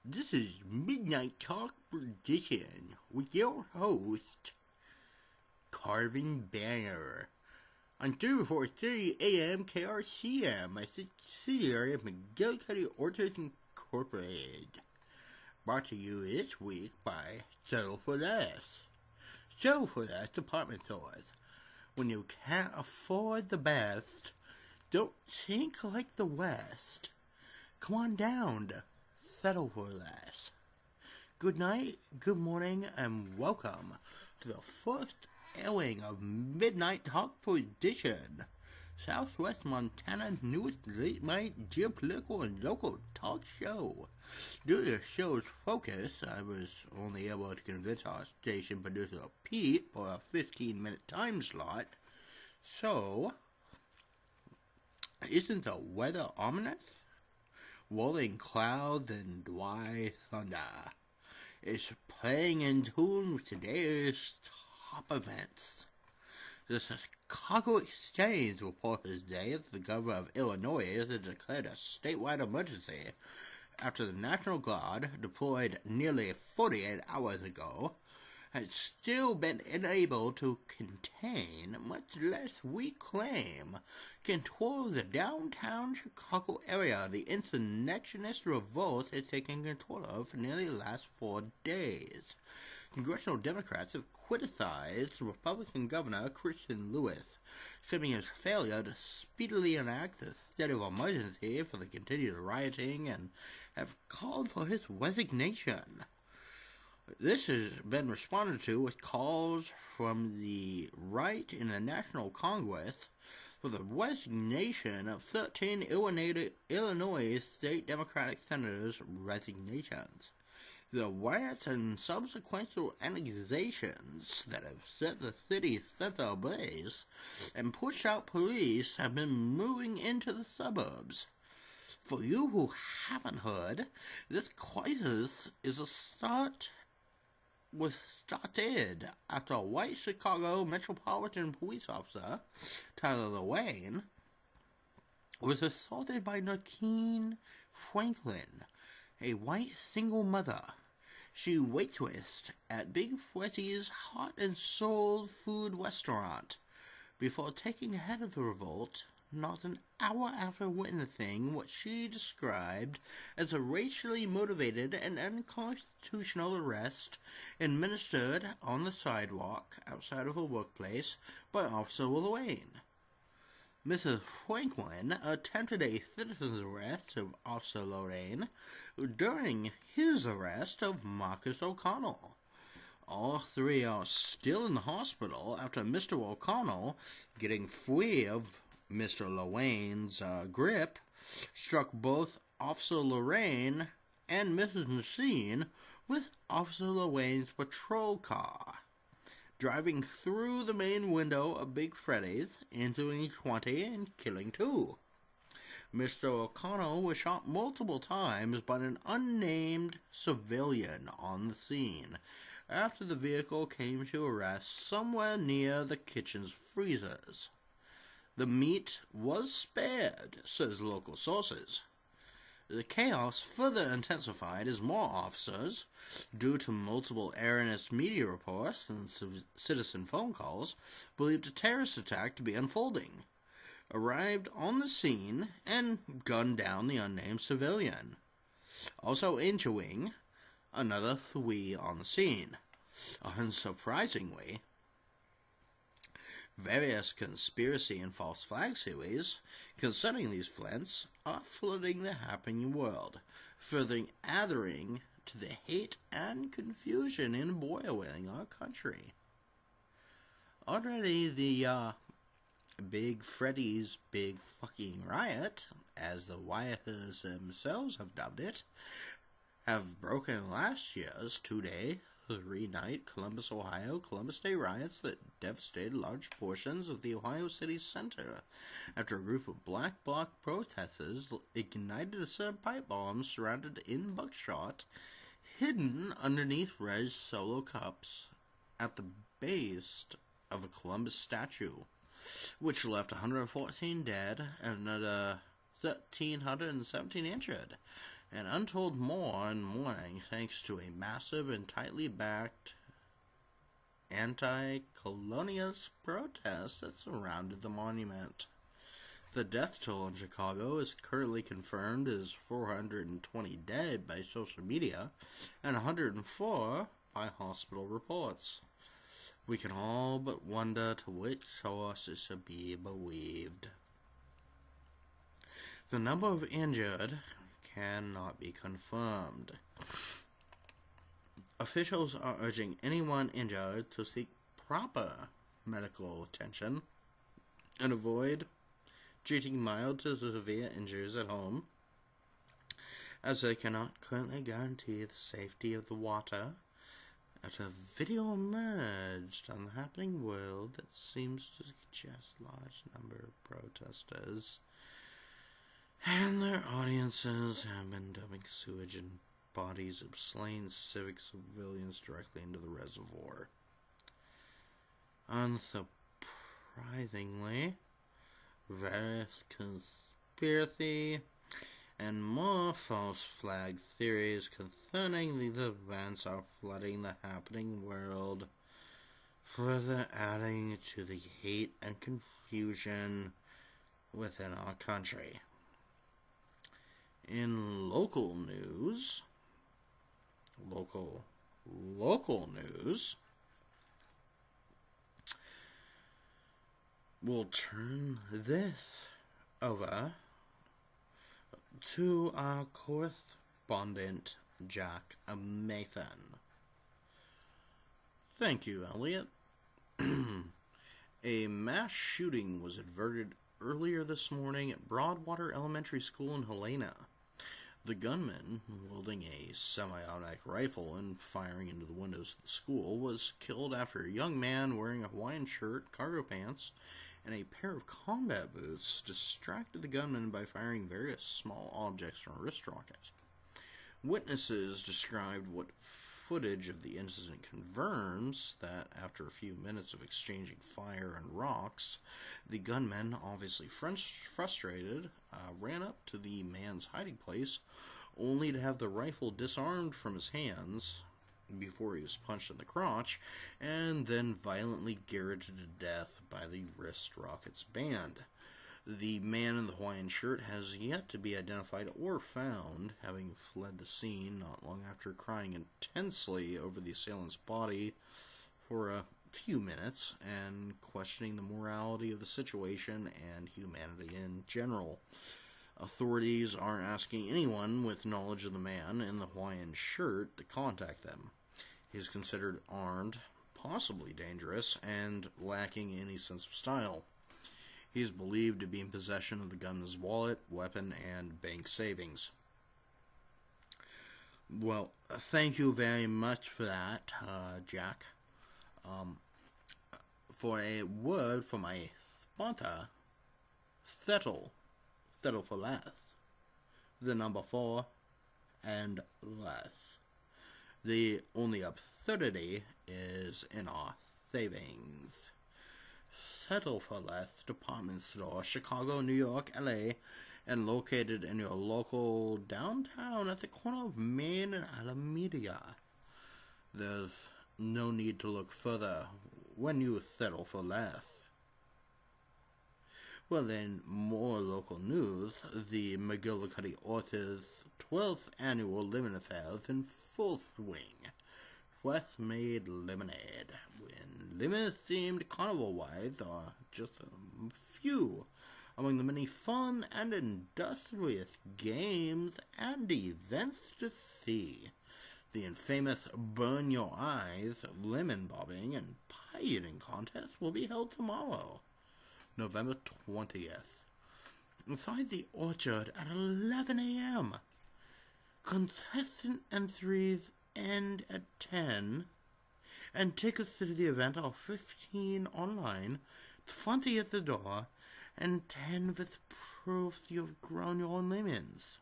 This is Midnight Talk Edition with your host, Carvin Banner. On 3430 AM KRCM, a subsidiary of McGill County Orchards Incorporated. Brought to you this week by Settle for Less. Settle for Less department stores. When you can't afford the best, don't think like the West. Come on down to Settle for Less. Good night, good morning, and welcome to the first airing of Midnight Talk Edition, Southwest Montana's newest late-night geopolitical and local talk show. Due to the show's focus, I was only able to convince our station producer Pete for a 15-minute time slot. So, isn't the weather ominous? Rolling clouds and dry thunder is playing in tune with today's top events. The Chicago Exchange reported today that the governor of Illinois has declared a statewide emergency after the National Guard, deployed nearly 48 hours ago, had still been unable to contain, much less reclaim, control of the downtown Chicago area the insurrectionist revolt has taken control of for nearly the last 4 days. Congressional Democrats have criticized Republican Governor Christian Lewis, claiming his failure to speedily enact the state of emergency for the continued rioting and have called for his resignation. This has been responded to with calls from the right in the National Congress for the resignation of 13 Illinois state Democratic senators' resignations. The riots and subsequent annexations that have set the city's center ablaze and pushed out police have been moving into the suburbs. For you who haven't heard, this crisis was started after a white Chicago Metropolitan Police officer, Tyler Lewayne, was assaulted by Nakeen Franklin, a white single mother. She waitressed at Big Freddy's Heart and Soul food restaurant before taking the head of the revolt not an hour after witnessing what she described as a racially motivated and unconstitutional arrest administered on the sidewalk outside of her workplace by Officer Lewayne. Mrs. Franklin attempted a citizen's arrest of Officer Lewayne during his arrest of Marcus O'Connell. All three are still in the hospital after Mr. O'Connell, getting free of Mr. Lewayne's grip, struck both Officer Lorraine and Mrs. Messine with Officer Lewayne's patrol car, driving through the main window of Big Freddy's, injuring 20 and killing 2. Mr. O'Connell was shot multiple times by an unnamed civilian on the scene after the vehicle came to a rest somewhere near the kitchen's freezers. The meat was spared, says local sources. The chaos further intensified as more officers, due to multiple erroneous media reports and citizen phone calls, believed a terrorist attack to be unfolding, arrived on the scene and gunned down the unnamed civilian, also injuring another 3 on the scene. Unsurprisingly, various conspiracy and false flag series concerning these events are flooding the happening world, further adding to the hate and confusion embroiling our country. Already the Big Freddy's Big Fucking Riot, as the rioters themselves have dubbed it, have broken last year's 2-day 3-night Columbus Day riots that devastated large portions of the Ohio City center after a group of Black Bloc protesters ignited a set of pipe bombs surrounded in buckshot, hidden underneath red Solo cups at the base of a Columbus statue, which left 114 dead and another 1,317 injured. and untold more in mourning thanks to a massive and tightly backed anti-colonialist protest that surrounded the monument. The death toll in Chicago is currently confirmed as 420 dead by social media and 104 by hospital reports. We can all but wonder to which source is to be believed. The number of injured cannot be confirmed. Officials are urging anyone injured to seek proper medical attention and avoid treating mild to severe injuries at home, as they cannot currently guarantee the safety of the water. After a video emerged on the Happening World that seems to suggest a large number of protesters and their audiences have been dumping sewage and bodies of slain civic civilians directly into the reservoir. Unsurprisingly, various conspiracy and more false flag theories concerning these events are flooding the Happening World, further adding to the hate and confusion within our country. In local news, we'll turn this over to our correspondent, Jack Mason. Thank you, Elliot. A mass shooting was averted earlier this morning at Broadwater Elementary School in Helena. The gunman, wielding a semi-automatic rifle and firing into the windows of the school, was killed after a young man wearing a Hawaiian shirt, cargo pants, and a pair of combat boots distracted the gunman by firing various small objects from a wrist rocket. Witnesses described what footage of the incident confirms that after a few minutes of exchanging fire and rocks, the gunman, obviously frustrated, ran up to the man's hiding place, only to have the rifle disarmed from his hands before he was punched in the crotch, and then violently garroted to death by the wrist rocket's band. The man in the Hawaiian shirt has yet to be identified or found, having fled the scene not long after crying intensely over the assailant's body for a few minutes and questioning the morality of the situation and humanity in general. Authorities are asking anyone with knowledge of the man in the Hawaiian shirt to contact them. He is considered armed, possibly dangerous, and lacking any sense of style. He is believed to be in possession of the gunman's wallet, weapon, and bank savings. Well, thank you very much for that, Jack. For a word from my sponsor, settle for less. The number 4 and less. The only absurdity is in our savings. Settle for Less department store, Chicago, New York, LA, and located in your local downtown at the corner of Main and Alameda. There's no need to look further when you settle for less. Well, then, more local news. The McGillicuddy Orchard's 12th annual Lemon Affair is in full swing. Fresh-made lemonade, when lemon-themed carnival rides are just a few among the many fun and industrious games and events to see. The infamous Burn Your Eyes lemon bobbing and pie eating contest will be held tomorrow, November 20th, inside the orchard at 11 a.m. Contestant entries end at 10, and tickets to the event are $15 online, $20 at the door, and 10 with proof you've grown your own lemons.